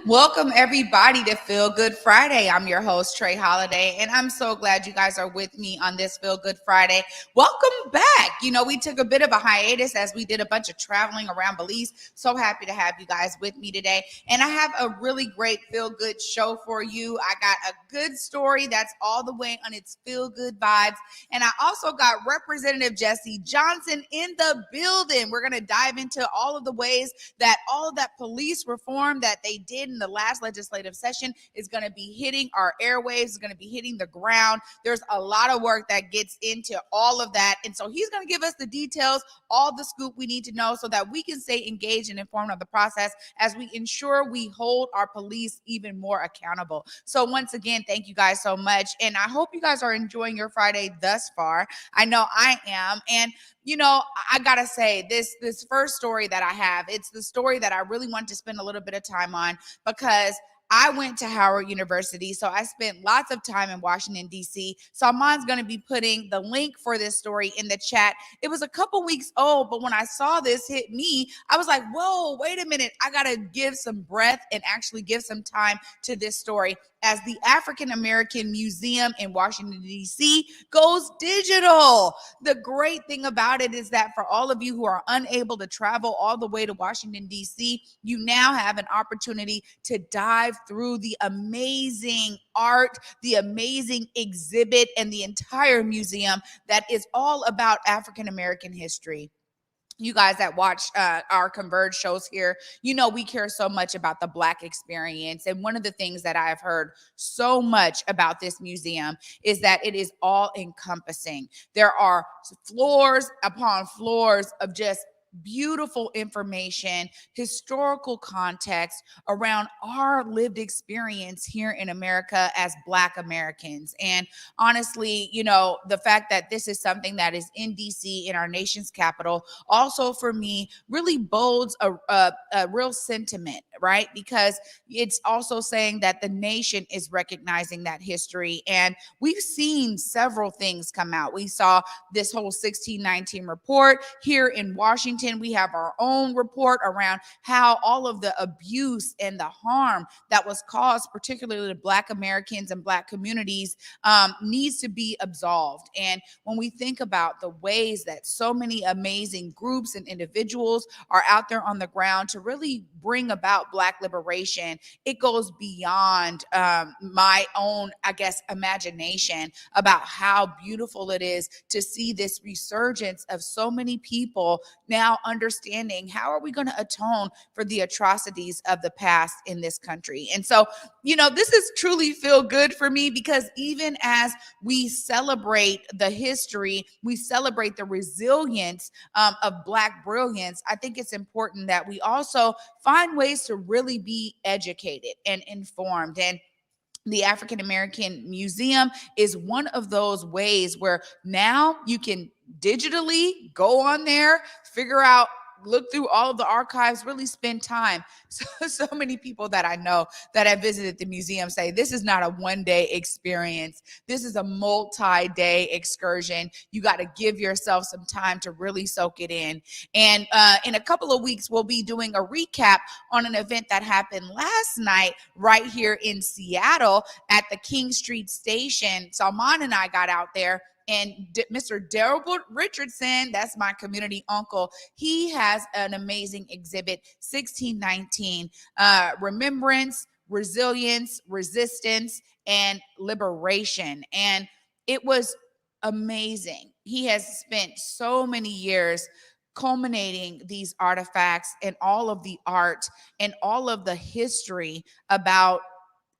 Welcome everybody to Feel Good Friday. I'm your host, Trae Holiday, and I'm so glad you guys are with me on this Feel Good Friday. Welcome back. You know, we took a bit of a hiatus as we did a bunch of traveling around Belize. So happy to have you guys with me today. And I have a really great Feel Good show for you. I got a good story that's all the way on its Feel Good vibes. And I also got Representative Jessie Johnson in the building. We're going to dive into all of the ways that all of that police reform that they did in the last legislative session is going to be hitting our airwaves, is going to be hitting the ground. There's a lot of work that gets into all of that. And so he's going to give us the details, all the scoop we need to know so that we can stay engaged and informed of the process as we ensure we hold our police even more accountable. So once again, thank you guys so much. And I hope you guys are enjoying your Friday thus far. I know I am. And you know, I gotta say, this first story that I have, it's the story that I really want to spend a little bit of time on because I went to Howard University, so I spent lots of time in Washington, D.C. Salman's going to be putting the link for this story in the chat. It was a couple weeks old, but when I saw this hit me, I was like, whoa, wait a minute. I got to give some breath and actually give some time to this story as the African American Museum in Washington, D.C. goes digital. The great thing about it is that for all of you who are unable to travel all the way to Washington, D.C., you now have an opportunity to dive through the amazing art, the amazing exhibit, and the entire museum that is all about African American history. You guys that watch our Converge shows here, you know we care so much about the Black experience. And one of the things that I have heard so much about this museum is that it is all encompassing. There are floors upon floors of just beautiful information, historical context around our lived experience here in America as Black Americans. And honestly, you know, the fact that this is something that is in DC, in our nation's capital, also for me really bodes a real sentiment, right? Because it's also saying that the nation is recognizing that history. And we've seen several things come out. We saw this whole 1619 report here in Washington. We have our own report around how all of the abuse and the harm that was caused, particularly to Black Americans and Black communities, needs to be absolved. And when we think about the ways that so many amazing groups and individuals are out there on the ground to really bring about Black liberation, it goes beyond my own, I guess, imagination about how beautiful it is to see this resurgence of so many people now understanding how are we going to atone for the atrocities of the past in this country. And so, you know, this is truly feel good for me because even as we celebrate the history, we celebrate the resilience of Black brilliance, I think it's important that we also find ways to really be educated and informed. And the African American Museum is one of those ways where now you can digitally go on there, figure out, look through all of the archives, really spend time. So many people that I know that have visited the museum say this is not a one-day experience. This is a multi-day excursion. You got to give yourself some time to really soak it in. And in a couple of weeks, we'll be doing a recap on an event that happened last night right here in Seattle at the King Street Station. Salman and I got out there. And Mr. Daryl Richardson, that's my community uncle, he has an amazing exhibit, 1619, remembrance, resilience, resistance, and liberation. And it was amazing. He has spent so many years culminating these artifacts and all of the art and all of the history about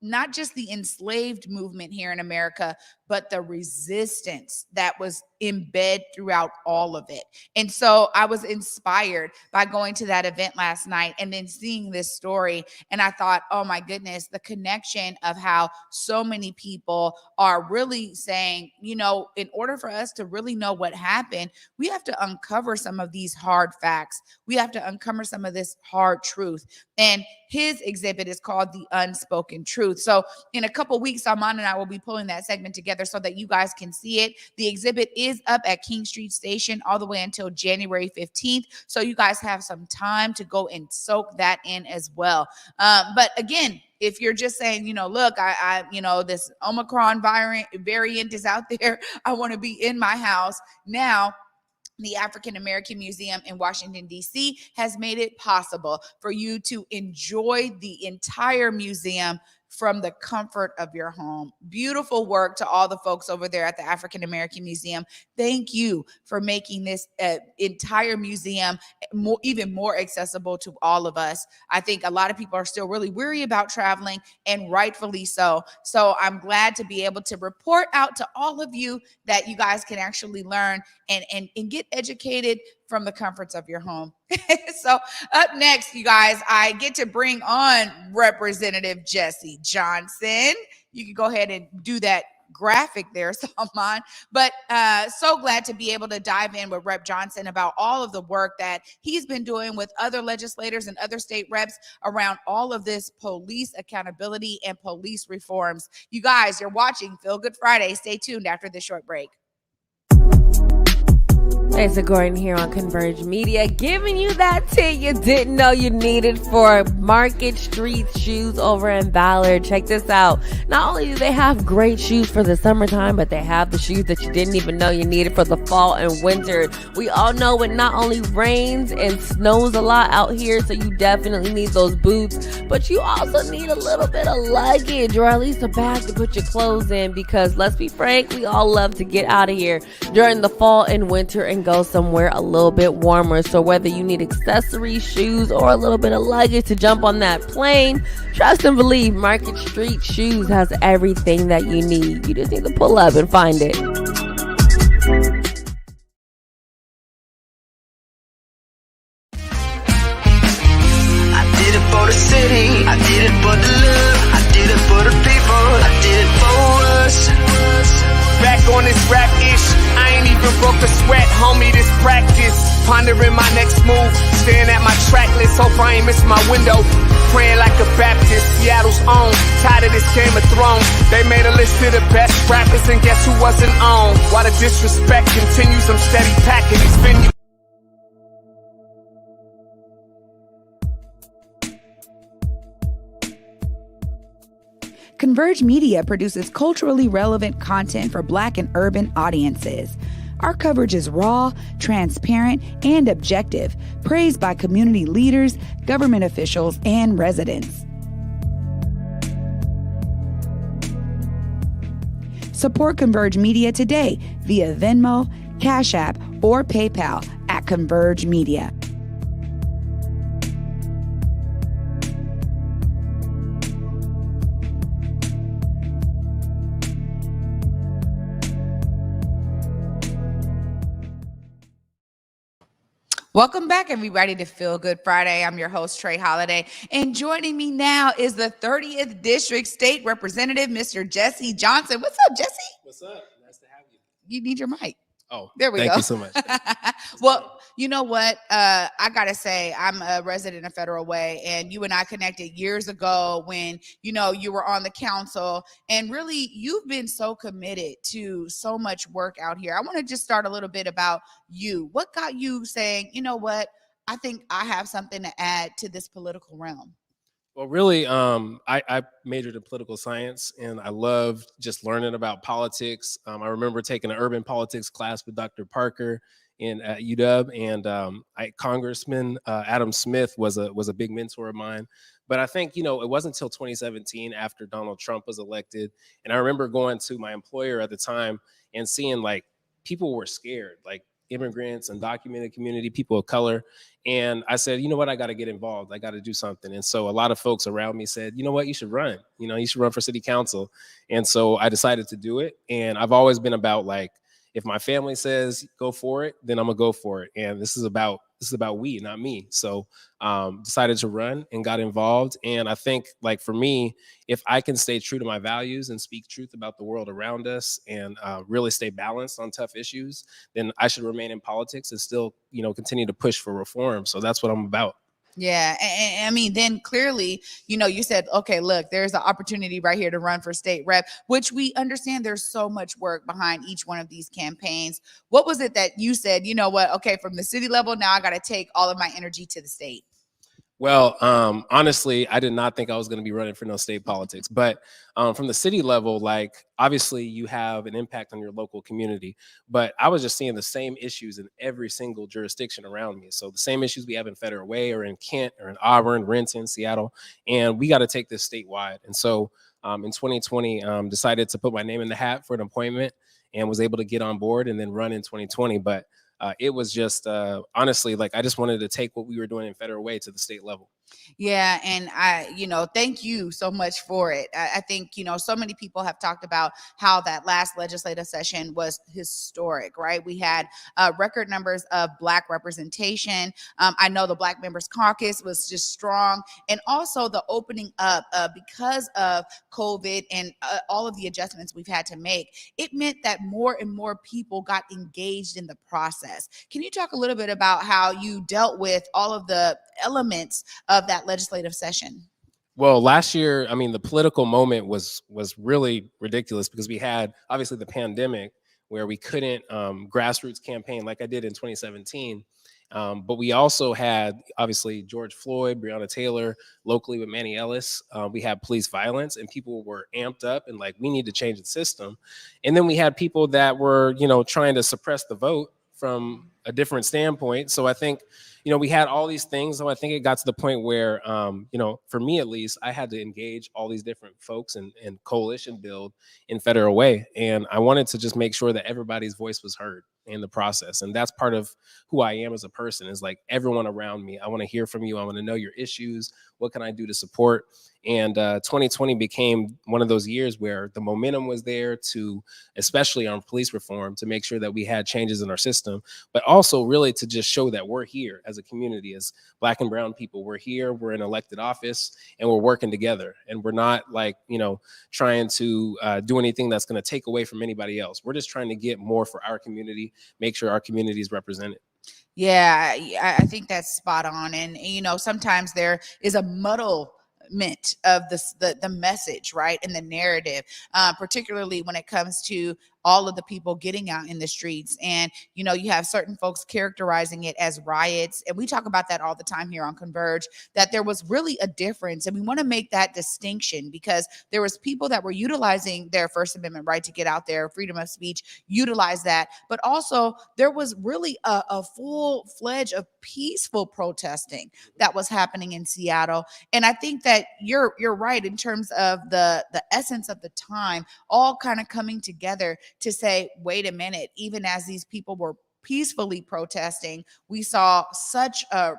not just the enslaved movement here in America, but the resistance that was embed throughout all of it. And so I was inspired by going to that event last night and then seeing this story. And I thought, oh my goodness, the connection of how so many people are really saying, in order for us to really know what happened, we have to uncover some of these hard facts. We have to uncover some of this hard truth. And his exhibit is called The Unspoken Truth. So in a couple weeks, Armand and I will be pulling that segment together so that you guys can see it. The exhibit is up at King Street Station all the way until January 15th. So you guys have some time to go and soak that in as well. But again, if you're just saying, look, I this Omicron variant is out there, I want to be in my house now. The African American Museum in Washington, D.C. has made it possible for you to enjoy the entire museum from the comfort of your home. Beautiful work to all the folks over there at the African American Museum. Thank you for making this entire museum even more accessible to all of us. I think a lot of people are still really weary about traveling, and rightfully so. So I'm glad to be able to report out to all of you that you guys can actually learn and get educated from the comforts of your home. So up next, you guys, I get to bring on Representative Jessie Johnson. You can go ahead and do that graphic there, Salman. But so glad to be able to dive in with Rep. Johnson about all of the work that he's been doing with other legislators and other state reps around all of this police accountability and police reforms. You guys, you're watching Feel Good Friday. Stay tuned after this short break. It's Gordon here on Converge Media, giving you that tea you didn't know you needed for Market Street Shoes over in Ballard. Check this out. Not only do they have great shoes for the summertime, but they have the shoes that you didn't even know you needed for the fall and winter. We all know it not only rains and snows a lot out here, so you definitely need those boots, but you also need a little bit of luggage, or at least a bag to put your clothes in, because let's be frank, we all love to get out of here during the fall and winter and go somewhere a little bit warmer. So whether you need accessories, shoes, or a little bit of luggage to jump on that plane, trust and believe Market Street Shoes has everything that you need. You just need to pull up and find it. I did it for the city, I did it for the love, I did it for the people, I did it for us. Back on this rap-ish, I ain't even broke a sweat, homie, this practice. Pondering my next move, staring at my track list, hope I ain't miss my window. Praying like a Baptist, Seattle's own, tired of this Game of Thrones. They made a list of the best rappers and guess who wasn't on? While the disrespect continues, I'm steady packing these venues. Converge Media produces culturally relevant content for Black and urban audiences. Our coverage is raw, transparent, and objective, praised by community leaders, government officials, and residents. Support Converge Media today via Venmo, Cash App, or PayPal at Converge Media. Welcome back, everybody, to Feel Good Friday. I'm your host, Trae Holiday, and joining me now is the 30th District State Representative, Mr. Jessie Johnson. What's up, Jessie? What's up? Nice to have you. You need your mic. Oh, there we go. Thank you so much. Well, you know what? I got to say, I'm a resident of Federal Way, and you and I connected years ago when, you were on the council, and really you've been so committed to so much work out here. I want to just start a little bit about you. What got you saying, you know what? I think I have something to add to this political realm. Well, really, I majored in political science, and I loved just learning about politics. I remember taking an urban politics class with Dr. Parker at UW, and Congressman Adam Smith was a big mentor of mine. But I think, it wasn't until 2017 after Donald Trump was elected, and I remember going to my employer at the time and seeing people were scared, immigrants, undocumented community, people of color. And I said, you know what, I got to get involved. I got to do something. And so a lot of folks around me said, you know what, you should run. You should run for city council. And so I decided to do it. And I've always been about if my family says go for it, then I'm gonna go for it. And this is about we, not me. So decided to run and got involved. And I think, like, for me, if I can stay true to my values and speak truth about the world around us and really stay balanced on tough issues, then I should remain in politics and still, continue to push for reform. So that's what I'm about. Yeah. And I mean, then clearly, you said, okay, look, there's an opportunity right here to run for state rep, which we understand there's so much work behind each one of these campaigns. What was it that you said, you know what, okay, from the city level, now I got to take all of my energy to the state? Well, honestly, I did not think I was going to be running for no state politics, but from the city level, like, obviously you have an impact on your local community, but I was just seeing the same issues in every single jurisdiction around me. So the same issues we have in Federal Way or in Kent or in Auburn, Renton, Seattle, and we got to take this statewide. And so in 2020, decided to put my name in the hat for an appointment and was able to get on board and then run in 2020. But it was just honestly, like, I just wanted to take what we were doing in Federal Way to the state level. Yeah. And thank you so much for it. I think, so many people have talked about how that last legislative session was historic, right? We had record numbers of Black representation. I know the Black Members Caucus was just strong. And also the opening up because of COVID and all of the adjustments we've had to make, it meant that more and more people got engaged in the process. Can you talk a little bit about how you dealt with all of the elements of that legislative session? Well, last year, I mean, the political moment was really ridiculous because we had obviously the pandemic where we couldn't grassroots campaign like I did in 2017. But we also had obviously George Floyd, Breonna Taylor, locally with Manny Ellis. We had police violence and people were amped up and like, we need to change the system. And then we had people that were, trying to suppress the vote from a different standpoint. So I think, we had all these things. So I think it got to the point where, for me at least, I had to engage all these different folks and coalition build in Federal Way. And I wanted to just make sure that everybody's voice was heard in the process. And that's part of who I am as a person, is like everyone around me. I want to hear from you. I want to know your issues. What can I do to support? And 2020 became one of those years where the momentum was there to, especially on police reform, to make sure that we had changes in our system, but also really to just show that we're here as a community, as Black and brown people. We're here, we're in elected office, and we're working together. And we're not like, trying to do anything that's going to take away from anybody else. We're just trying to get more for our community, make sure our community is represented. Yeah, I think that's spot on. And, sometimes there is a muddlement of the message, right? And the narrative, particularly when it comes to all of the people getting out in the streets. And, you have certain folks characterizing it as riots. And we talk about that all the time here on Converge, that there was really a difference. And we want to make that distinction because there was people that were utilizing their First Amendment right to get out there, freedom of speech, utilize that. But also there was really a full-fledged of peaceful protesting that was happening in Seattle. And I think that you're right in terms of the essence of the time, all kind of coming together to say, wait a minute, even as these people were peacefully protesting, we saw such a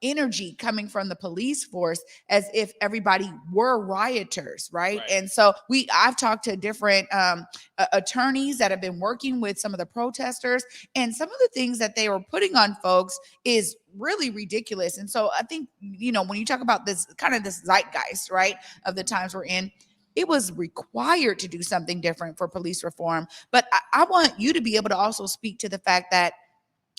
energy coming from the police force as if everybody were rioters, right? And so I've talked to different attorneys that have been working with some of the protesters, and some of the things that they were putting on folks is really ridiculous. And so I think, when you talk about this kind of this zeitgeist, right, of the times we're in, it was required to do something different for police reform. But I want you to be able to also speak to the fact that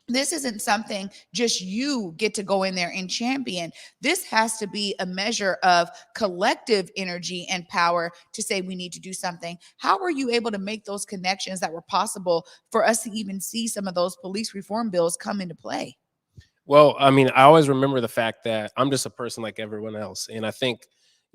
this isn't something just you get to go in there and champion. This has to be a measure of collective energy and power to say we need to do something. How were you able to make those connections that were possible for us to even see some of those police reform bills come into play? Well, I mean, I always remember the fact that I'm just a person like everyone else. And I think,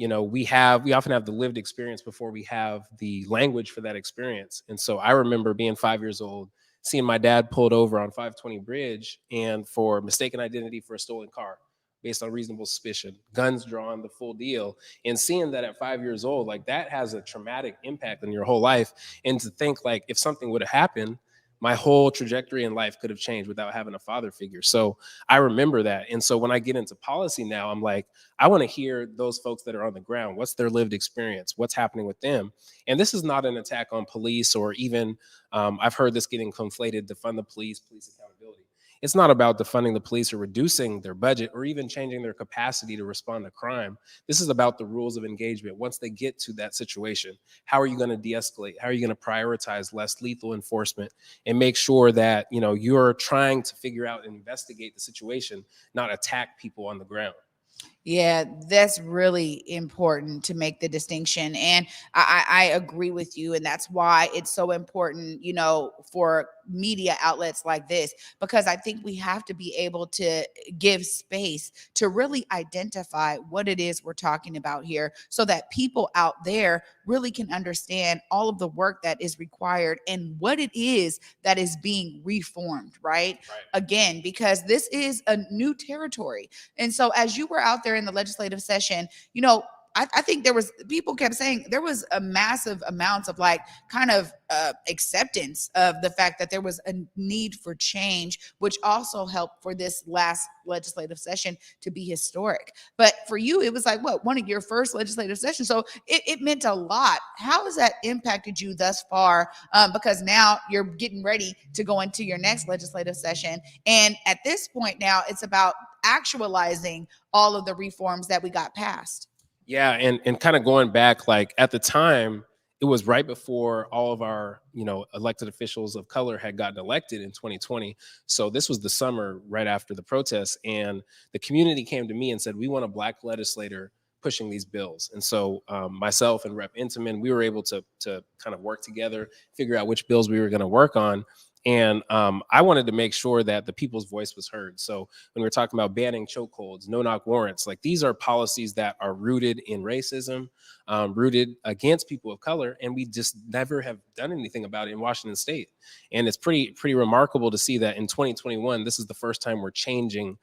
we often have the lived experience before we have the language for that experience. And so I remember being 5 years old, seeing my dad pulled over on 520 Bridge and for mistaken identity for a stolen car based on reasonable suspicion, guns drawn, the full deal. And seeing that at 5 years old, like, that has a traumatic impact on your whole life. And to think, like, if something would have happened, my whole trajectory in life could have changed without having a father figure. So I remember that. And so when I get into policy now, I'm like, I want to hear those folks that are on the ground. What's their lived experience? What's happening with them? And this is not an attack on police, or even I've heard this getting conflated, defund the police accountability. It's not about defunding the police or reducing their budget or even changing their capacity to respond to crime. This is about the rules of engagement. Once they get to that situation, how are you going to de-escalate? How are you going to prioritize less lethal enforcement and make sure that, you know, you're trying to figure out and investigate the situation, not attack people on the ground? Yeah, that's really important to make the distinction. And I agree with you. And that's why it's so important, you know, for media outlets like this, because I think we have to be able to give space to really identify what it is we're talking about here, so that people out there really can understand all of the work that is required and what it is that is being reformed, right? Again, because this is a new territory. And so as you were out there in the legislative session, you know, I think there was, people kept saying there was a massive amounts of like kind of acceptance of the fact that there was a need for change, which also helped for this last legislative session to be historic. But for you, it was like, what, one of your first legislative sessions. So it meant a lot. How has that impacted you thus far? Because now you're getting ready to go into your next legislative session. And at this point now, it's about actualizing all of the reforms that we got passed. Yeah, and kind of going back, like at the time, it was right before all of our, you know, elected officials of color had gotten elected in 2020. So this was the summer right after the protests, and the community came to me and said, we want a Black legislator pushing these bills. And so myself and Rep. Intamin, we were able to kind of work together, figure out which bills we were going to work on. And I wanted to make sure that the people's voice was heard. So when we're talking about banning chokeholds, no-knock warrants, like these are policies that are rooted in racism, rooted against people of color, and we just never have done anything about it in Washington State. And it's pretty remarkable to see that in 2021, this is the first time we're changing,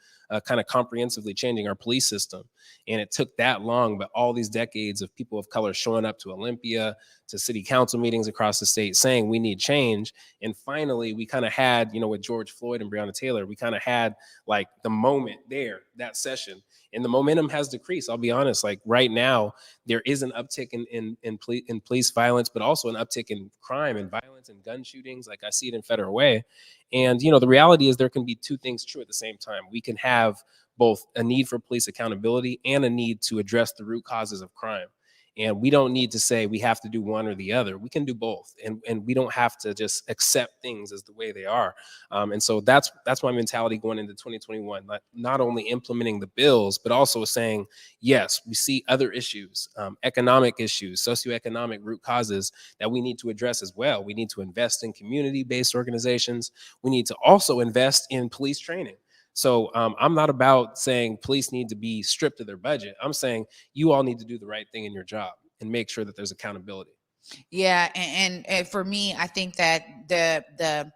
kind of comprehensively changing our police system. And it took that long, but all these decades of people of color showing up to Olympia, to city council meetings across the state saying we need change. And finally, we kind of had, you know, with George Floyd and Breonna Taylor, we kind of had like the moment there, that session. And the momentum has decreased. I'll be honest, like right now, there is an uptick in police violence, but also an uptick in crime and violence and gun shootings. Like I see it in Federal Way. And, you know, the reality is there can be two things true at the same time. We can have both a need for police accountability and a need to address the root causes of crime. And we don't need to say we have to do one or the other. We can do both. And we don't have to just accept things as the way they are. And so that's my mentality going into 2021, not only implementing the bills, but also saying, yes, we see other issues, economic issues, socioeconomic root causes that we need to address as well. We need to invest in community-based organizations. We need to also invest in police training. So I'm not about saying police need to be stripped of their budget. I'm saying you all need to do the right thing in your job and make sure that there's accountability. Yeah, and for me, I think that the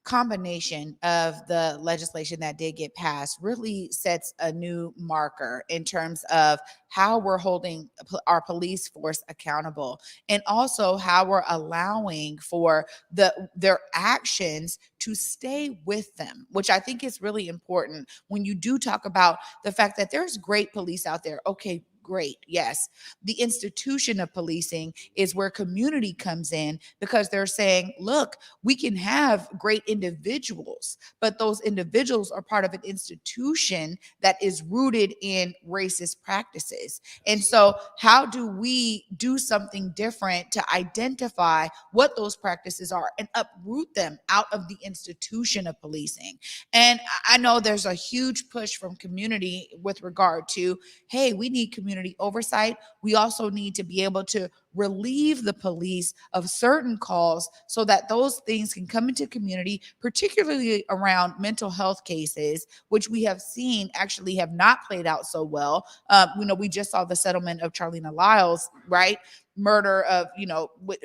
combination of the legislation that did get passed really sets a new marker in terms of how we're holding our police force accountable, and also how we're allowing for their actions to stay with them, which I think is really important when you do talk about the fact that there's great police out there. Okay, great. Yes. The institution of policing is where community comes in, because they're saying, look, we can have great individuals, but those individuals are part of an institution that is rooted in racist practices. And so how do we do something different to identify what those practices are and uproot them out of the institution of policing? And I know there's a huge push from community with regard to, hey, we need community oversight. We also need to be able to relieve the police of certain calls so that those things can come into community, particularly around mental health cases, which we have seen actually have not played out so well. We just saw the settlement of Charlena Lyles, right? Murder of,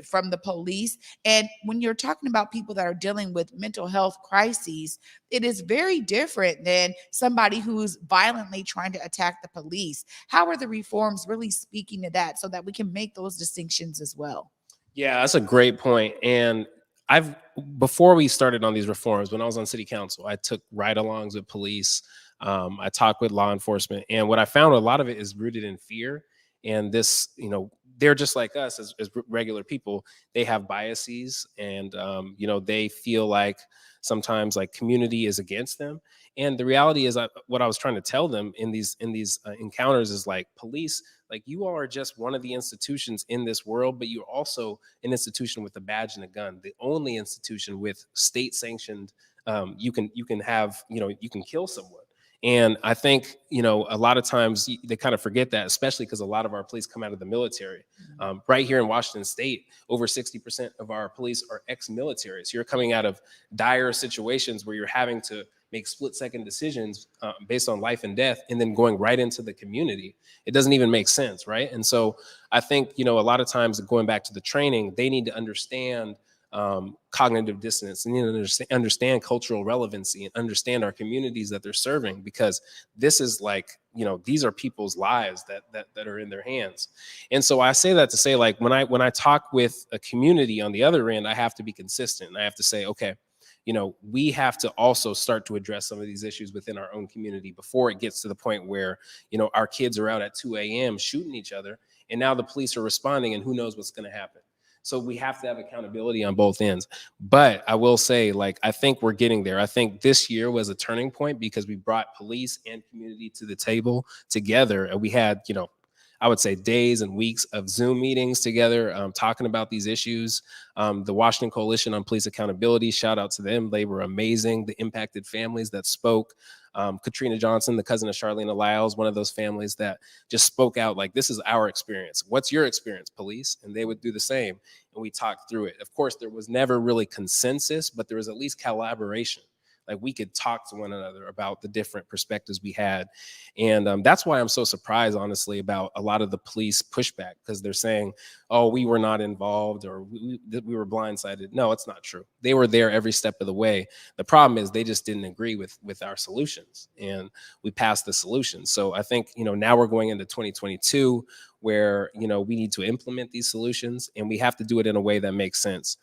from the police. And when you're talking about people that are dealing with mental health crises, it is very different than somebody who's violently trying to attack the police. How are the reforms really speaking to that so that we can make those distinctions as well? Yeah, that's a great point. And before we started on these reforms, when I was on city council, I took ride-alongs with police. I talked with law enforcement, and what I found, a lot of it is rooted in fear. And this, they're just like us as regular people. They have biases, and they feel like sometimes like community is against them. And the reality is, what I was trying to tell them in these encounters is like, police, like, you all are just one of the institutions in this world, but you're also an institution with a badge and a gun. The only institution with state sanctioned, you can have, you can kill someone. And I think, a lot of times they kind of forget that, especially because a lot of our police come out of the military. Right here in Washington State, over 60% of our police are ex-military. So you're coming out of dire situations where you're having to make split-second decisions based on life and death, and then going right into the community. It doesn't even make sense, right? And so I think, a lot of times, going back to the training, they need to understand cognitive dissonance, and understand cultural relevancy, and understand our communities that they're serving, because this is like, these are people's lives that are in their hands. And so I say that to say, like, when I talk with a community on the other end, I have to be consistent, and I have to say, okay, we have to also start to address some of these issues within our own community before it gets to the point where, our kids are out at 2 a.m. shooting each other, and now the police are responding, and who knows what's going to happen. So we have to have accountability on both ends. But I will say, like, I think we're getting there. I think this year was a turning point because we brought police and community to the table together. And we had, I would say, days and weeks of Zoom meetings together, talking about these issues. The Washington Coalition on Police Accountability, shout out to them. They were amazing. The impacted families that spoke. Katrina Johnson, the cousin of Charlene Lyles, one of those families that just spoke out like, this is our experience. What's your experience, police? And they would do the same. And we talked through it. Of course, there was never really consensus, but there was at least collaboration. Like, we could talk to one another about the different perspectives we had. And that's why I'm so surprised, honestly, about a lot of the police pushback, because they're saying, oh, we were not involved, or we were blindsided. No, it's not true. They were there every step of the way. The problem is they just didn't agree with our solutions, and we passed the solutions. So I think, now we're going into 2022 where, we need to implement these solutions, and we have to do it in a way that makes sense.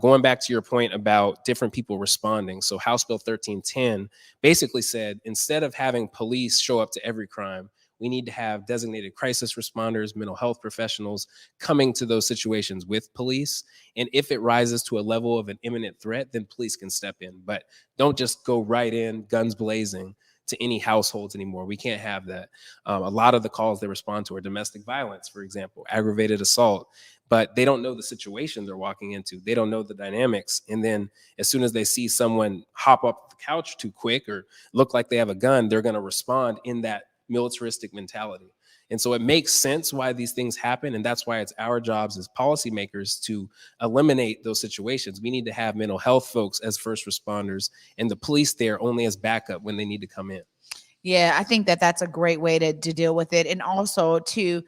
Going back to your point about different people responding. So House Bill 1310 basically said, instead of having police show up to every crime, we need to have designated crisis responders, mental health professionals coming to those situations with police. And if it rises to a level of an imminent threat, then police can step in. But don't just go right in, guns blazing, to any households anymore. We can't have that. A lot of the calls they respond to are domestic violence, for example, aggravated assault, but they don't know the situation they're walking into. They don't know the dynamics. And then as soon as they see someone hop up the couch too quick or look like they have a gun, they're going to respond in that militaristic mentality. And so it makes sense why these things happen. And that's why it's our jobs as policymakers to eliminate those situations. We need to have mental health folks as first responders and the police there only as backup when they need to come in. Yeah, I think that that's a great way to deal with it, and also to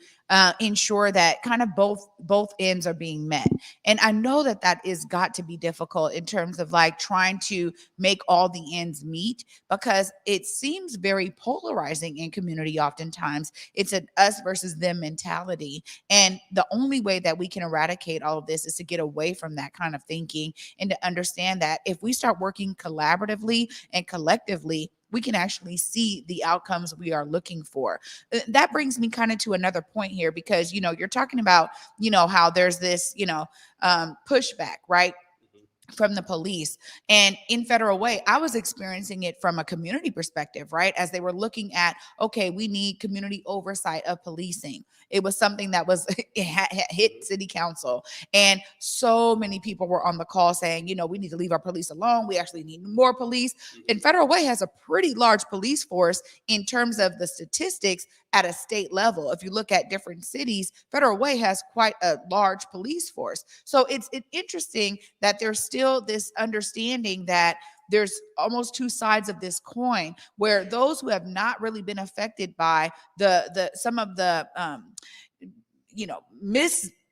ensure that kind of both ends are being met. And I know that that is got to be difficult in terms of like trying to make all the ends meet, because it seems very polarizing in community. Oftentimes, it's an us versus them mentality, and the only way that we can eradicate all of this is to get away from that kind of thinking and to understand that if we start working collaboratively and collectively, we can actually see the outcomes we are looking for. That brings me kind of to another point here, because, you're talking about, how there's this, pushback, right, from the police. And in Federal Way, I was experiencing it from a community perspective, right? As they were looking at, okay, we need community oversight of policing. It was something that was it had hit city council. And so many people were on the call saying, we need to leave our police alone. We actually need more police. And Federal Way has a pretty large police force in terms of the statistics at a state level. If you look at different cities, Federal Way has quite a large police force. So it's interesting that there's still this understanding that there's almost two sides of this coin, where those who have not really been affected by some of the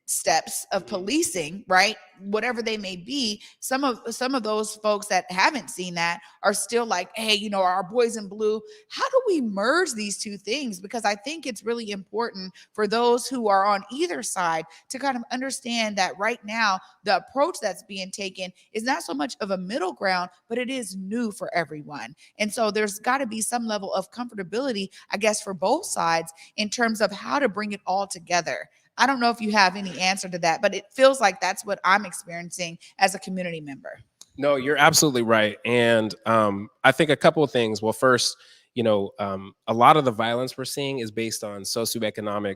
steps of policing, right? Whatever they may be, some of those folks that haven't seen that are still like, hey, you know, our boys in blue. How do we merge these two things? Because I think it's really important for those who are on either side to kind of understand that right now the approach that's being taken is not so much of a middle ground, but it is new for everyone. And so there's got to be some level of comfortability, I guess, for both sides in terms of how to bring it all together. I don't know if you have any answer to that, but it feels like that's what I'm experiencing as a community member. No, you're absolutely right. And I think a couple of things. Well, first, a lot of the violence we're seeing is based on socioeconomic,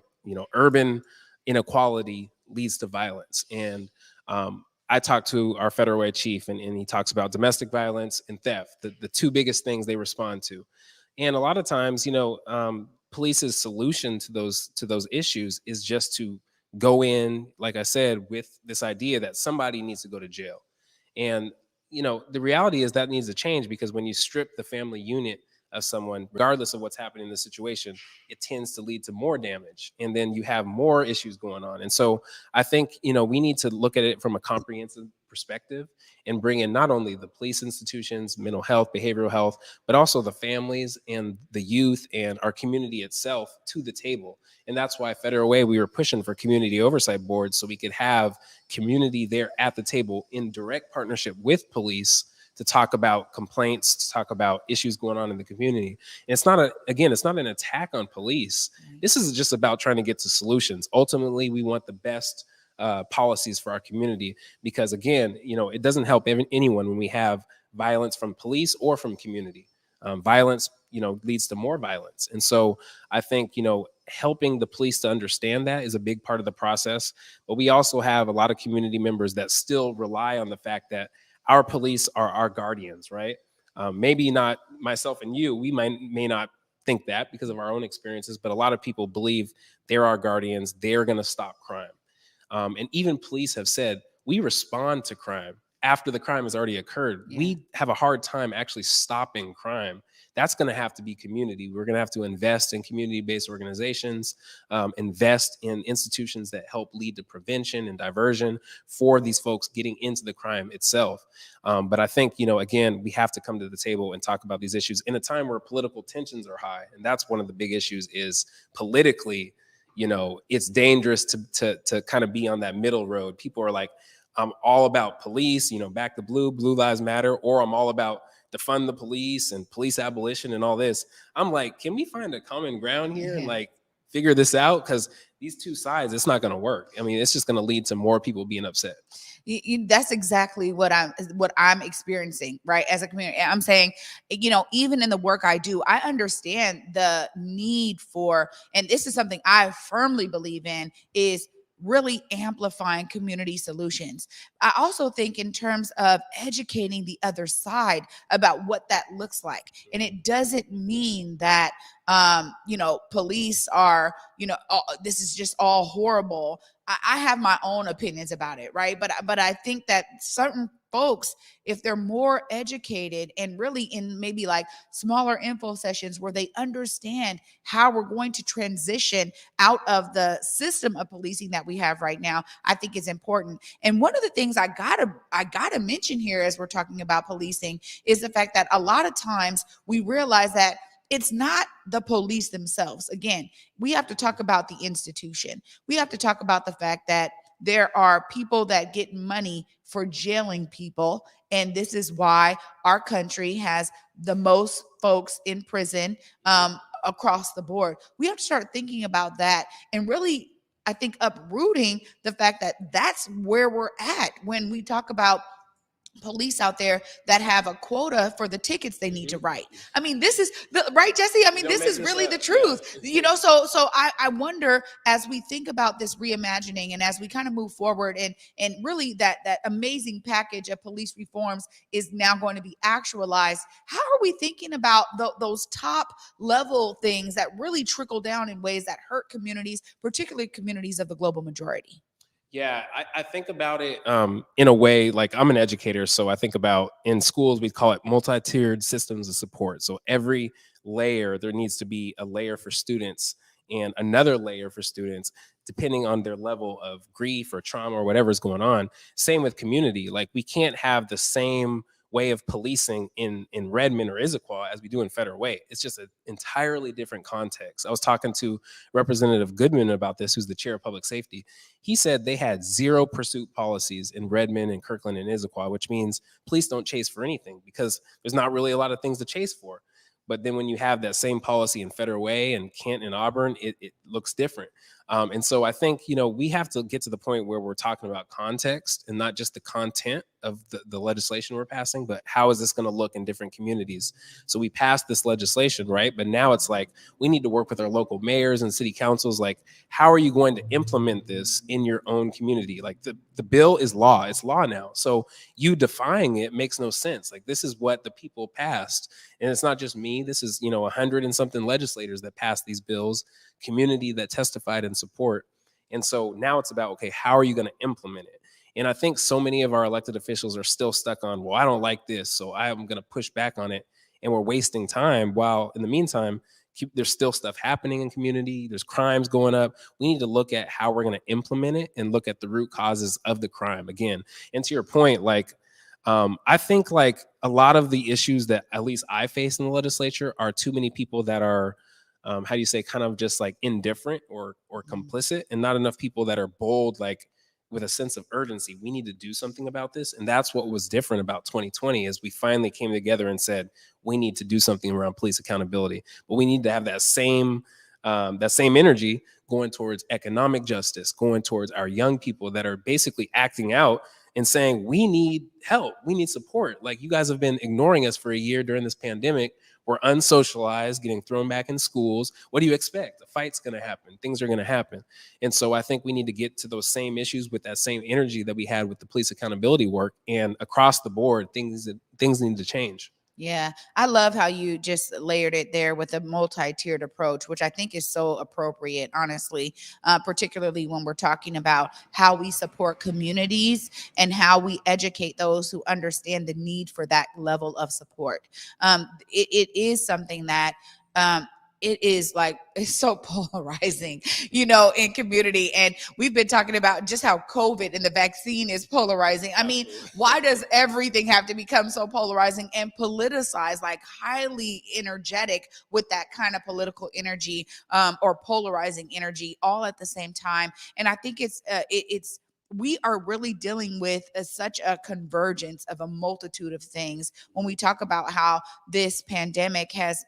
urban inequality leads to violence. And I talked to our federal way chief, and he talks about domestic violence and theft, the two biggest things they respond to. And a lot of times, police's solution to those issues is just to go in, like I said, with this idea that somebody needs to go to jail. And the reality is that needs to change, because when you strip the family unit of someone, regardless of what's happening in the situation, it tends to lead to more damage, and then you have more issues going on. And so I think we need to look at it from a comprehensive perspective and bring in not only the police institutions, mental health, behavioral health, but also the families and the youth and our community itself to the table. And that's why Federal Way, we were pushing for community oversight boards, so we could have community there at the table in direct partnership with police to talk about complaints, to talk about issues going on in the community. And it's not an attack on police. This is just about trying to get to solutions. Ultimately, we want the best policies for our community, because again, it doesn't help anyone when we have violence from police or from community. Violence, leads to more violence. And so I think, helping the police to understand that is a big part of the process. But we also have a lot of community members that still rely on the fact that our police are our guardians, right? Maybe not myself and you, we may not think that because of our own experiences, but a lot of people believe they're our guardians. They're going to stop crime. And even police have said, we respond to crime after the crime has already occurred. Yeah. We have a hard time actually stopping crime. That's going to have to be community. We're going to have to invest in community-based organizations, invest in institutions that help lead to prevention and diversion for these folks getting into the crime itself. But I think, again, we have to come to the table and talk about these issues in a time where political tensions are high. And that's one of the big issues is politically, it's dangerous to kind of be on that middle road. People are like, I'm all about police, back to Blue Lives Matter, or I'm all about defund the police and police abolition and all this. I'm like, can we find a common ground here and like figure this out? Because these two sides, it's not going to work. I mean, it's just going to lead to more people being upset. That's exactly what I'm experiencing, right? As a community, I'm saying, even in the work I do, I understand the need for, and this is something I firmly believe in, is really amplifying community solutions. I also think in terms of educating the other side about what that looks like. And it doesn't mean that, police are, this is just all horrible. I have my own opinions about it, right? But I think that certain folks, if they're more educated and really in maybe like smaller info sessions where they understand how we're going to transition out of the system of policing that we have right now, I think it's important. And one of the things I gotta mention here as we're talking about policing is the fact that a lot of times we realize that it's not the police themselves. Again, we have to talk about the institution. We have to talk about the fact that there are people that get money for jailing people. And this is why our country has the most folks in prison across the board. We have to start thinking about that and really, I think, uprooting the fact that that's where we're at when we talk about police out there that have a quota for the tickets they need to write. I mean, this is right, Jessie. I mean, this is really the truth, so I wonder, as we think about this reimagining and as we kind of move forward and really that amazing package of police reforms is now going to be actualized. How are we thinking about those top level things that really trickle down in ways that hurt communities, particularly communities of the global majority? Yeah, I think about it in a way, like I'm an educator. So I think about in schools, we call it multi-tiered systems of support. So every layer, there needs to be a layer for students and another layer for students depending on their level of grief or trauma or whatever's going on. Same with community. Like, we can't have the same way of policing in Redmond or Issaquah as we do in Federal Way. It's just an entirely different context. I was talking to Representative Goodman about this, who's the chair of public safety. He said they had zero pursuit policies in Redmond and Kirkland and Issaquah, which means police don't chase for anything because there's not really a lot of things to chase for. But then when you have that same policy in Federal Way and Kent and Auburn, it looks different. And so I think, we have to get to the point where we're talking about context and not just the content of the legislation we're passing, but how is this going to look in different communities? So we passed this legislation, right? But now it's like, we need to work with our local mayors and city councils. Like, how are you going to implement this in your own community? Like, the bill is law. It's law now. So you defying it makes no sense. Like, this is what the people passed. And it's not just me. This is, 100 and something legislators that passed these bills, community that testified in support. And so now it's about, okay, how are you going to implement it? And I think so many of our elected officials are still stuck on, well, I don't like this, so I'm going to push back on it. And we're wasting time while in the meantime, there's still stuff happening in community. There's crimes going up. We need to look at how we're going to implement it and look at the root causes of the crime again. And to your point, like, I think like a lot of the issues that at least I face in the legislature are too many people that are, how do you say, kind of just like indifferent or complicit, and not enough people that are bold, like with a sense of urgency. We need to do something about this. And that's what was different about 2020 is we finally came together and said, we need to do something around police accountability, but we need to have that same energy going towards economic justice, going towards our young people that are basically acting out and saying, we need help, we need support. Like, you guys have been ignoring us for a year during this pandemic. We're unsocialized, getting thrown back in schools. What do you expect? A fight's going to happen. Things are going to happen. And so I think we need to get to those same issues with that same energy that we had with the police accountability work. And across the board, things need to change. Yeah, I love how you just layered it there with a multi-tiered approach, which I think is so appropriate, honestly, particularly when we're talking about how we support communities and how we educate those who understand the need for that level of support. It is something that it is like, it's so polarizing, in community. And we've been talking about just how COVID and the vaccine is polarizing. I mean, why does everything have to become so polarizing and politicized, like highly energetic with that kind of political energy or polarizing energy all at the same time? And I think it's we are really dealing with such a convergence of a multitude of things when we talk about how this pandemic has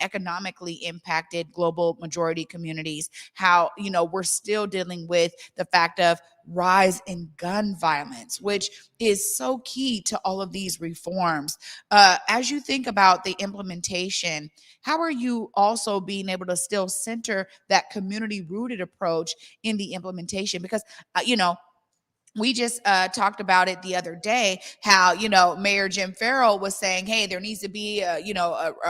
economically impacted global majority communities, how, we're still dealing with the fact of rise in gun violence, which is so key to all of these reforms. As you think about the implementation, how are you also being able to still center that community rooted approach in the implementation? Because, we just talked about it the other day, how, Mayor Jim Farrell was saying, hey, there needs to be a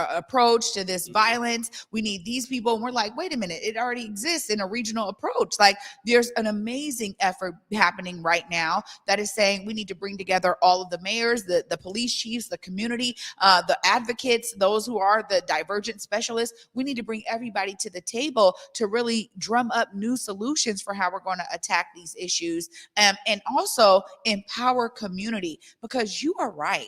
approach to this violence. We need these people. And we're like, wait a minute, it already exists in a regional approach. Like, there's an amazing effort happening right now that is saying we need to bring together all of the mayors, the police chiefs, the community, the advocates, those who are the divergent specialists. We need to bring everybody to the table to really drum up new solutions for how we're going to attack these issues. And also empower community, because you are right.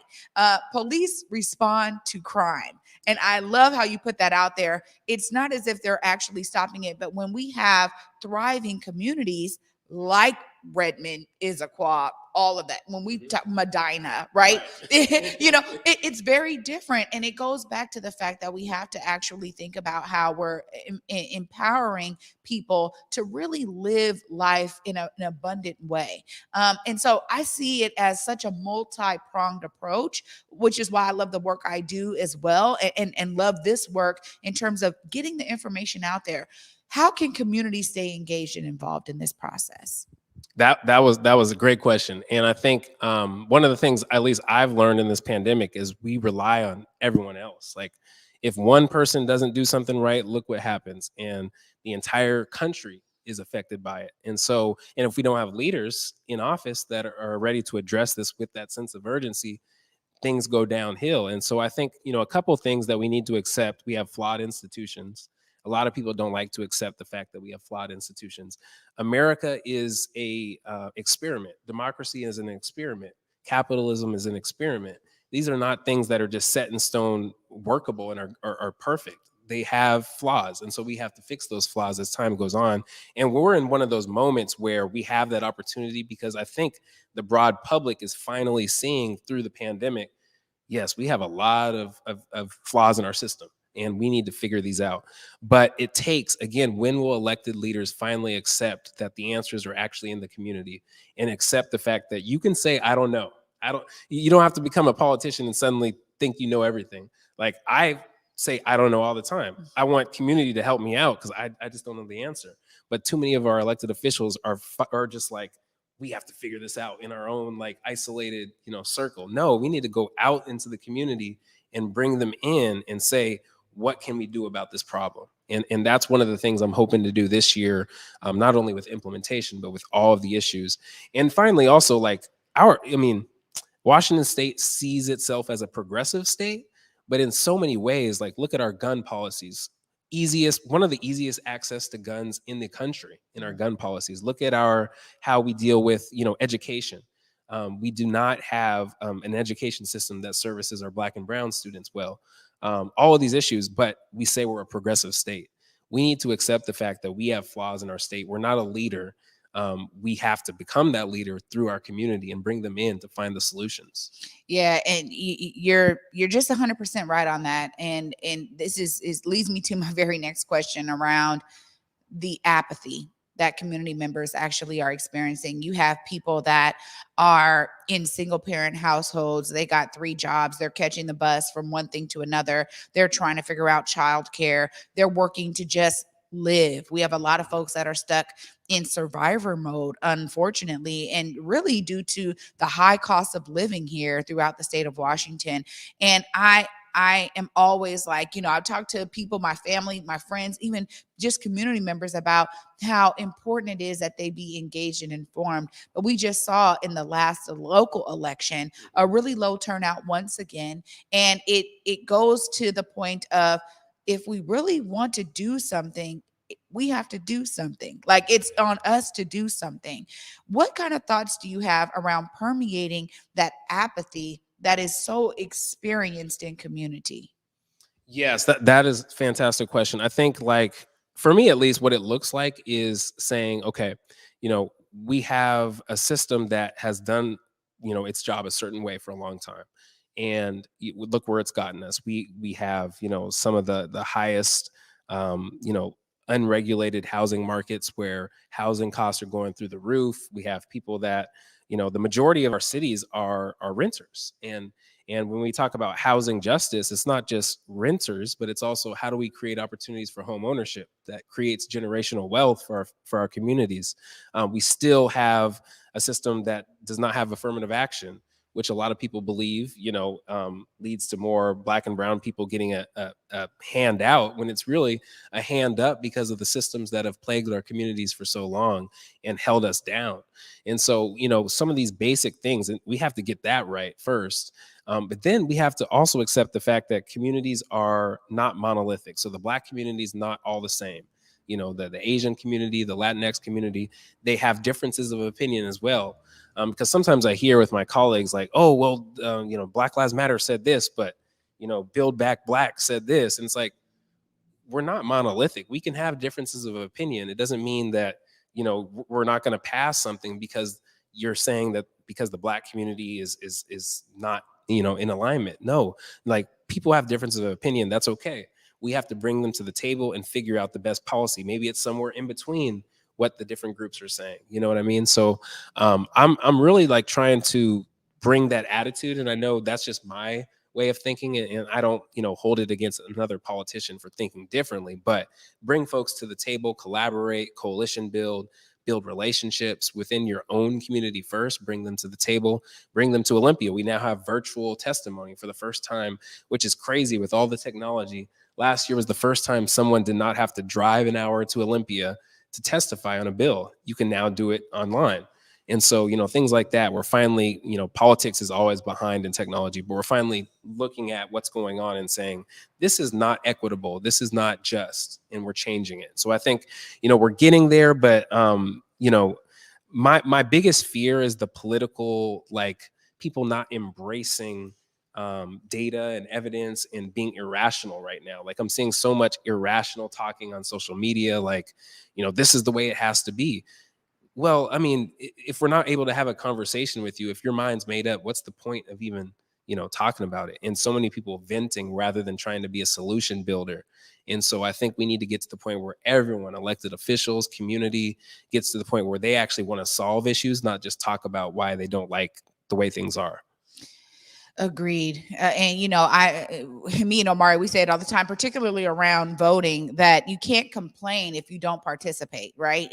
Police respond to crime. And I love how you put that out there. It's not as if they're actually stopping it, but when we have thriving communities like Redmond, Issaquah, all of that, when we talk Medina, right? It's very different. And it goes back to the fact that we have to actually think about how we're empowering people to really live life in an abundant way. And so I see it as such a multi-pronged approach, which is why I love the work I do as well, and love this work in terms of getting the information out there. How can communities stay engaged and involved in this process? That was a great question. And I think one of the things, at least I've learned in this pandemic, is we rely on everyone else. Like, if one person doesn't do something right, look what happens. And the entire country is affected by it. And if we don't have leaders in office that are ready to address this with that sense of urgency, things go downhill. And so I think, a couple of things that we need to accept: we have flawed institutions. A lot of people don't like to accept the fact that we have flawed institutions. America is a experiment. Democracy is an experiment. Capitalism is an experiment. These are not things that are just set in stone, workable, and are perfect. They have flaws. And so we have to fix those flaws as time goes on. And we're in one of those moments where we have that opportunity, because I think the broad public is finally seeing through the pandemic, yes, we have a lot of flaws in our system, and we need to figure these out. But it takes, again, when will elected leaders finally accept that the answers are actually in the community, and accept the fact that you can say, I don't know. You don't have to become a politician and suddenly think you know everything. Like, I say, I don't know all the time. I want community to help me out because I just don't know the answer. But too many of our elected officials are just like, we have to figure this out in our own like isolated, circle. No, we need to go out into the community and bring them in and say, what can we do about this problem? And that's one of the things I'm hoping to do this year, not only with implementation, but with all of the issues. And finally, also like Washington State sees itself as a progressive state, but in so many ways, like look at our gun policies. One of the easiest access to guns in the country in our gun policies. Look at how we deal with, education. We do not have an education system that services our Black and brown students well. All of these issues, but we say we're a progressive state. We need to accept the fact that we have flaws in our state. We're not a leader. We have to become that leader through our community and bring them in to find the solutions. Yeah, and you're just 100% right on that. And this is leads me to my very next question around the apathy that community members actually are experiencing. You have people that are in single parent households. They got 3 jobs. They're catching the bus from one thing to another. They're trying to figure out childcare. They're working to just live. We have a lot of folks that are stuck in survivor mode, unfortunately, and really due to the high cost of living here throughout the state of Washington. And I am always like, I've talked to people, my family, my friends, even just community members about how important it is that they be engaged and informed. But we just saw in the last local election a really low turnout once again. And it goes to the point of, if we really want to do something, we have to do something. Like, it's on us to do something. What kind of thoughts do you have around permeating that apathy that is so experienced in community? Yes, that is a fantastic question. I think, like, for me at least, what it looks like is saying, okay, we have a system that has done, its job a certain way for a long time. And look where it's gotten us. We have, some of the highest, unregulated housing markets where housing costs are going through the roof. We have people that, the majority of our cities are renters. And when we talk about housing justice, it's not just renters, but it's also how do we create opportunities for home ownership that creates generational wealth for our communities. We still have a system that does not have affirmative action, which a lot of people believe, leads to more Black and brown people getting a handout when it's really a hand up because of the systems that have plagued our communities for so long and held us down. And so, some of these basic things, and we have to get that right first. But then we have to also accept the fact that communities are not monolithic. So the Black community is not all the same. The Asian community, the Latinx community, they have differences of opinion as well. Because sometimes I hear with my colleagues like, oh, well, Black Lives Matter said this, but, Build Back Black said this. And it's like, we're not monolithic. We can have differences of opinion. It doesn't mean that, we're not going to pass something because you're saying that because the Black community is not, in alignment. No, like, people have differences of opinion. That's okay. We have to bring them to the table and figure out the best policy. Maybe it's somewhere in between what the different groups are saying. You know what I mean? So I'm really like trying to bring that attitude. And I know that's just my way of thinking. And I don't, hold it against another politician for thinking differently, but bring folks to the table, collaborate, coalition build relationships within your own community first, bring them to the table, bring them to Olympia. We now have virtual testimony for the first time, which is crazy with all the technology. Last year was the first time someone did not have to drive an hour to Olympia to testify on a bill. You can now do it online. And so, things like that, we're finally, politics is always behind in technology, but we're finally looking at what's going on and saying, this is not equitable. This is not just, and we're changing it. So I think, we're getting there, but, my biggest fear is the political, like, people not embracing data and evidence and being irrational right now. Like, I'm seeing so much irrational talking on social media, like, this is the way it has to be. Well, I mean, if we're not able to have a conversation with you, if your mind's made up, what's the point of even, talking about it? And so many people venting rather than trying to be a solution builder. And so I think we need to get to the point where everyone, elected officials, community, gets to the point where they actually want to solve issues, not just talk about why they don't like the way things are. Agreed. And, me and Omari, we say it all the time, particularly around voting, that you can't complain if you don't participate. Right.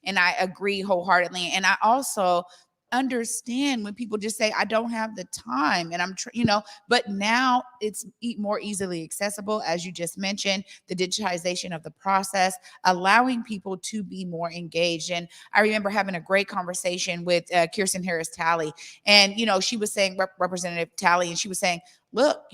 And I agree wholeheartedly. And I also understand when people just say, I don't have the time, and but now it's more easily accessible, as you just mentioned, the digitization of the process, allowing people to be more engaged. And I remember having a great conversation with Kirsten Harris Talley, and, she was saying, Representative Talley, and she was saying, look,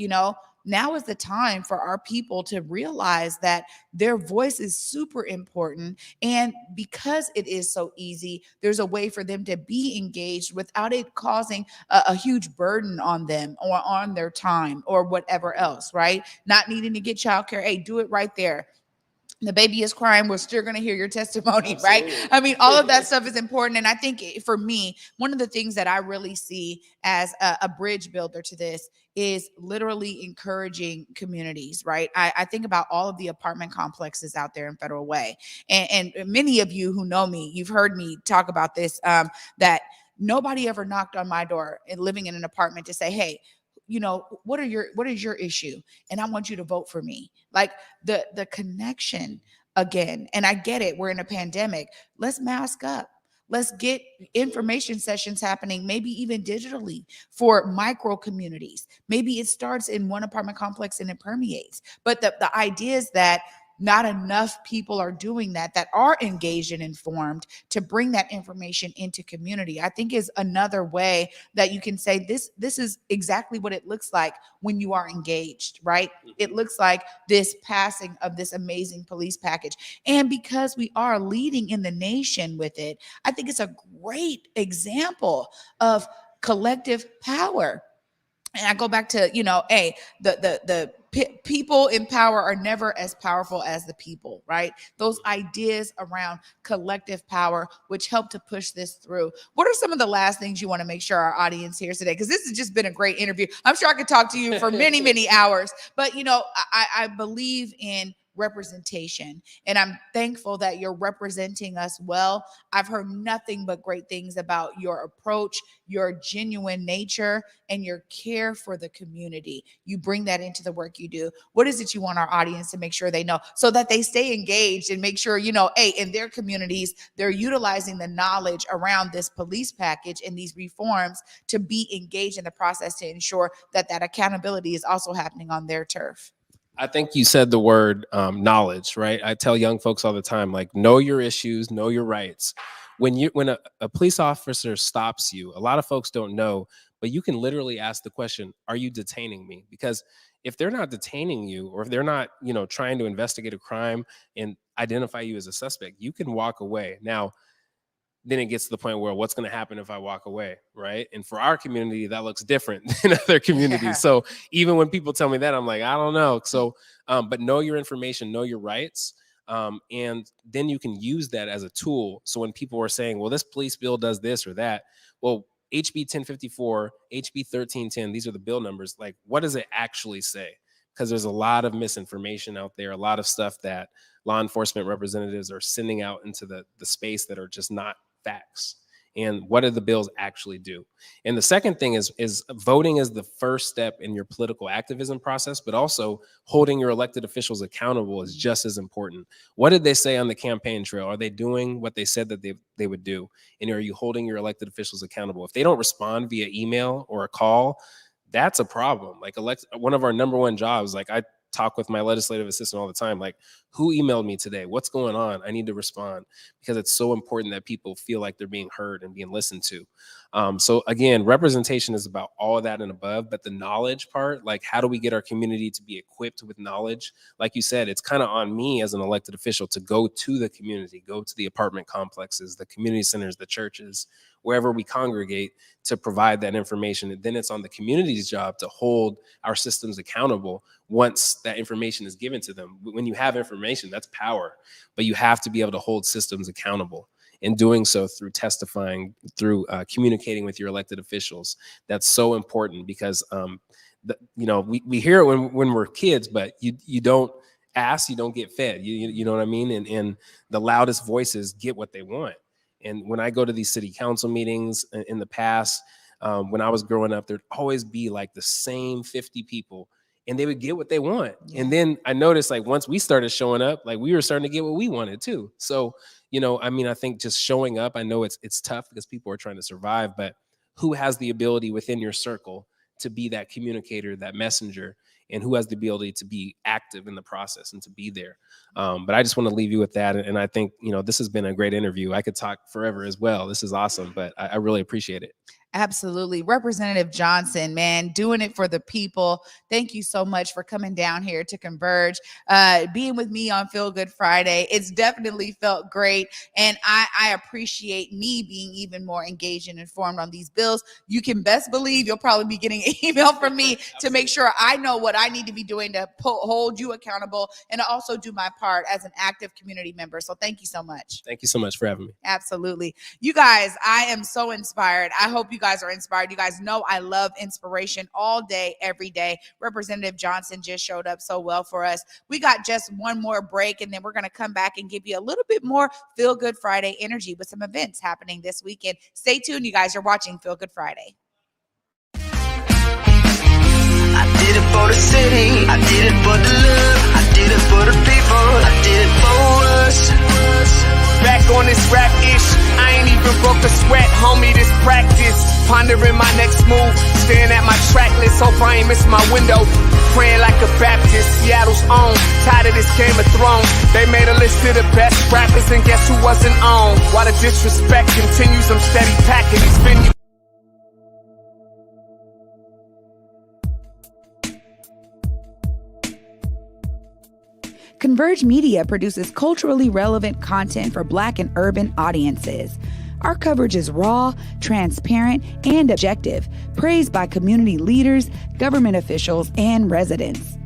now is the time for our people to realize that their voice is super important. And because it is so easy, there's a way for them to be engaged without it causing a huge burden on them or on their time or whatever else, right? Not needing to get childcare. Hey, do it right there. The baby is crying, we're still going to hear your testimony. Absolutely. Right? I mean, all of that stuff is important. And I think for me, one of the things that I really see as a bridge builder to this is literally encouraging communities, right? I think about all of the apartment complexes out there in Federal Way. And many of you who know me, you've heard me talk about this, that nobody ever knocked on my door and living in an apartment to say, hey, what is your issue? And I want you to vote for me. Like the connection again. And I get it. We're in a pandemic. Let's mask up. Let's get information sessions happening, maybe even digitally for micro communities. Maybe it starts in one apartment complex and it permeates. But the idea is that not enough people are doing that are engaged and informed to bring that information into community. I think is another way that you can say this is exactly what it looks like when you are engaged, right? It looks like this passing of this amazing police package. And because we are leading in the nation with it, I think it's a great example of collective power. And I go back to, the people in power are never as powerful as the people, right? Those ideas around collective power, which help to push this through. What are some of the last things you want to make sure our audience hears today? Because this has just been a great interview. I'm sure I could talk to you for many, many hours, but, I believe in representation, and I'm thankful that you're representing us well. I've heard nothing but great things about your approach, your genuine nature, and your care for the community. You bring that into the work you do. What is it you want our audience to make sure they know so that they stay engaged and make sure, hey, in their communities, they're utilizing the knowledge around this police package and these reforms to be engaged in the process to ensure that accountability is also happening on their turf? I think you said the word knowledge, right? I tell young folks all the time, like, know your issues, know your rights. When a police officer stops you, a lot of folks don't know, but you can literally ask the question, are you detaining me? Because if they're not detaining you, or if they're not, trying to investigate a crime and identify you as a suspect, you can walk away. Now, then it gets to the point where what's going to happen if I walk away, right? And for our community, that looks different than other communities. Yeah. So even when people tell me that, I'm like, I don't know. So, but know your information, know your rights. And then you can use that as a tool. So when people are saying, well, this police bill does this or that, well, HB 1054, HB 1310, these are the bill numbers. Like, what does it actually say? Because there's a lot of misinformation out there, a lot of stuff that law enforcement representatives are sending out into the space that are just not facts. And what do the bills actually do? And the second thing is voting is the first step in your political activism process, but also holding your elected officials accountable is just as important. What did they say on the campaign trail? Are they doing what they said that they would do? And are you holding your elected officials accountable? If they don't respond via email or a call, that's a problem. Like, one of our number one jobs, like, I talk with my legislative assistant all the time. Like, who emailed me today? What's going on? I need to respond, because it's so important that people feel like they're being heard and being listened to. So again, representation is about all of that and above, but the knowledge part, like, how do we get our community to be equipped with knowledge? Like you said, it's kind of on me as an elected official to go to the community, go to the apartment complexes, the community centers, the churches, wherever we congregate, to provide that information. And then it's on the community's job to hold our systems accountable once that information is given to them. When you have information, that's power, but you have to be able to hold systems accountable. And doing so through testifying, through communicating with your elected officials. That's so important, because we hear it when we're kids, but you don't ask, you don't get fed. You know what I mean? And the loudest voices get what they want. And when I go to these city council meetings in the past, when I was growing up, there'd always be like the same 50 people, and they would get what they want. Yeah. And then I noticed, like, once we started showing up, like, we were starting to get what we wanted too. So, I think just showing up, I know it's tough because people are trying to survive, but who has the ability within your circle to be that communicator, that messenger, and who has the ability to be active in the process and to be there? But I just want to leave you with that. And I think, this has been a great interview. I could talk forever as well. This is awesome, but I really appreciate it. Absolutely. Representative Johnson, man, doing it for the people. Thank you so much for coming down here to Converge, being with me on Feel Good Friday. It's definitely felt great. And I appreciate me being even more engaged and informed on these bills. You can best believe you'll probably be getting an email from me to make sure I know what I need to be doing to hold you accountable, and to also do my part as an active community member. So thank you so much. Thank you so much for having me. Absolutely. You guys, I am so inspired. I hope you guys are inspired. You guys know I love inspiration all day, every day. Representative Johnson just showed up so well for us. We got just one more break, and then we're going to come back and give you a little bit more Feel Good Friday energy with some events happening this weekend. Stay tuned, you guys. You're watching Feel Good Friday. I did it for the city, I did it for the love, I did it for the people, I did it for us. Back on this rap-ish, I ain't even broke a sweat, homie, this practice. Pondering my next move, staring at my track list, hope I ain't miss my window. Praying like a Baptist, Seattle's own, tired of this Game of Thrones. They made a list of the best rappers, and guess who wasn't on? While the disrespect continues, I'm steady packing these venues. Converge Media produces culturally relevant content for Black and urban audiences. Our coverage is raw, transparent, and objective, praised by community leaders, government officials, and residents.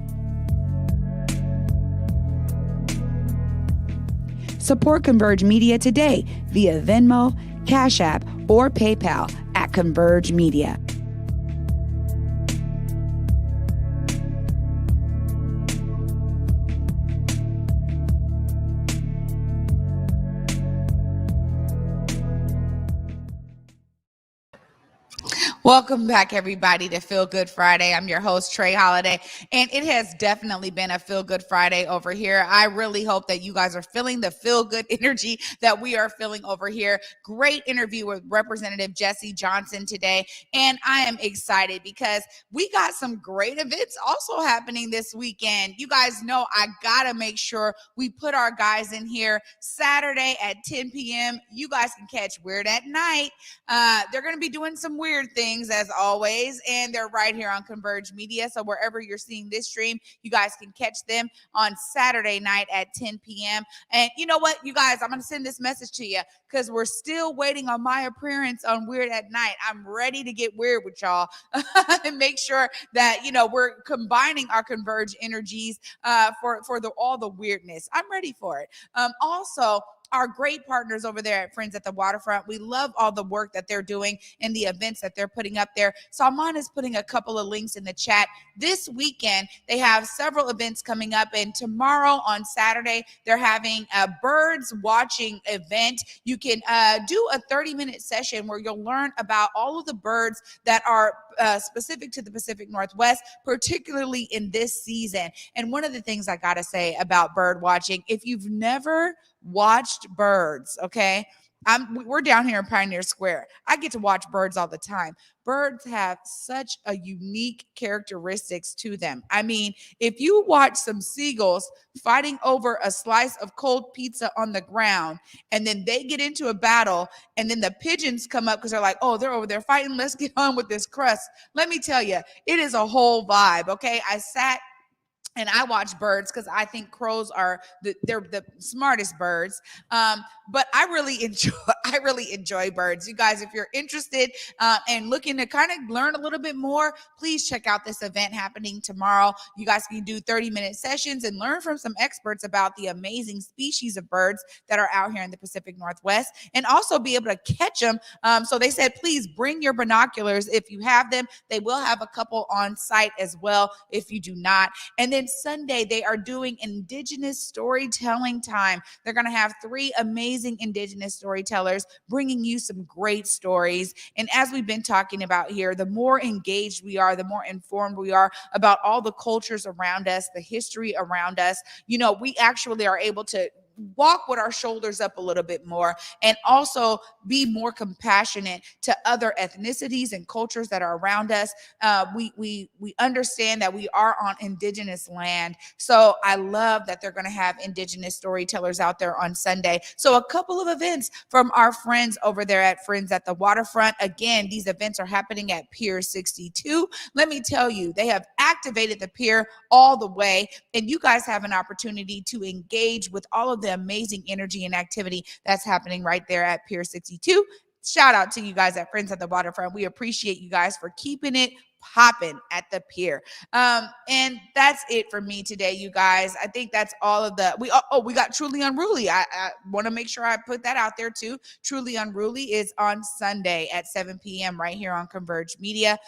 Support Converge Media today via Venmo, Cash App, or PayPal at Converge Media. Welcome back, everybody, to Feel Good Friday. I'm your host, Trae Holiday, and it has definitely been a Feel Good Friday over here. I really hope that you guys are feeling the feel good energy that we are feeling over here. Great interview with Representative Jessie Johnson today, and I am excited because we got some great events also happening this weekend. You guys know I gotta make sure we put our guys in here Saturday at 10 p.m. You guys can catch Weird at Night. They're gonna be doing some weird things as always, and they're right here on Converge Media. So wherever you're seeing this stream, you guys can catch them on Saturday night at 10 p.m. And you know what, you guys, I'm going to send this message to you because we're still waiting on my appearance on Weird at Night. I'm ready to get weird with y'all and make sure that, we're combining our Converge energies for all the weirdness. I'm ready for it. Also, our great partners over there at Friends at the Waterfront. We love all the work that they're doing and the events that they're putting up there. Salman is putting a couple of links in the chat. This weekend, they have several events coming up, and tomorrow on Saturday, they're having a birds watching event. You can do a 30-minute session where you'll learn about all of the birds that are specific to the Pacific Northwest, particularly in this season. And one of the things I got to say about bird watching, if you've never watched birds, okay, we're down here in Pioneer Square. I get to watch birds all the time. Birds have such a unique characteristics to them. I mean, if you watch some seagulls fighting over a slice of cold pizza on the ground, and then they get into a battle, and then the pigeons come up because they're like, oh, they're over there fighting. Let's get on with this crust. Let me tell you, it is a whole vibe. Okay. I sat and I watch birds because I think crows are they're the smartest birds. But I really enjoy birds. You guys, if you're interested and looking to kind of learn a little bit more, please check out this event happening tomorrow. You guys can do 30-minute sessions and learn from some experts about the amazing species of birds that are out here in the Pacific Northwest, and also be able to catch them. So they said, please bring your binoculars if you have them. They will have a couple on site as well if you do not. And then Sunday, they are doing Indigenous storytelling time. They're going to have 3 amazing Indigenous storytellers bringing you some great stories. And as we've been talking about here, the more engaged we are, the more informed we are about all the cultures around us, the history around us, we actually are able to walk with our shoulders up a little bit more, and also be more compassionate to other ethnicities and cultures that are around us. We understand that we are on Indigenous land. So I love that they're going to have Indigenous storytellers out there on Sunday. So a couple of events from our friends over there at Friends at the Waterfront. Again, these events are happening at Pier 62. Let me tell you, they have activated the pier all the way, and you guys have an opportunity to engage with all of the amazing energy and activity that's happening right there at Pier 62. Shout out to you guys at Friends at the Waterfront. We appreciate you guys for keeping it popping at the pier. And that's it for me today, you guys. I think that's all of the, we got Truly Unruly. I want to make sure I put that out there too. Truly Unruly is on Sunday at 7 p.m. right here on Converge Media.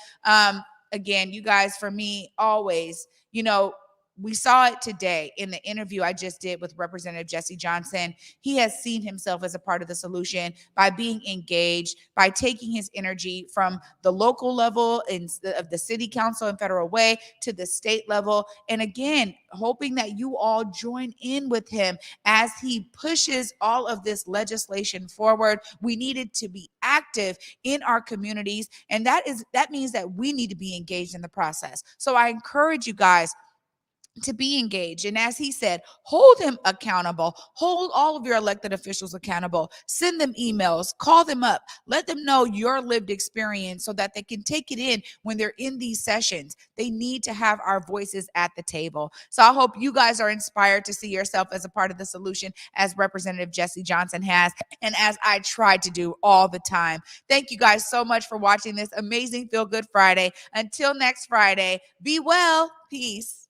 Again, you guys, for me, always, we saw it today in the interview I just did with Representative Jessie Johnson. He has seen himself as a part of the solution by being engaged, by taking his energy from the local level of the city council and federal way to the state level. And again, hoping that you all join in with him as he pushes all of this legislation forward. We needed to be active in our communities, and that means that we need to be engaged in the process. So I encourage you guys to be engaged. And as he said, hold him accountable, hold all of your elected officials accountable, send them emails, call them up, let them know your lived experience so that they can take it in when they're in these sessions. They need to have our voices at the table. So I hope you guys are inspired to see yourself as a part of the solution, as Representative Jessie Johnson has, and as I try to do all the time. Thank you guys so much for watching this amazing Feel Good Friday. Until next Friday, be well. Peace.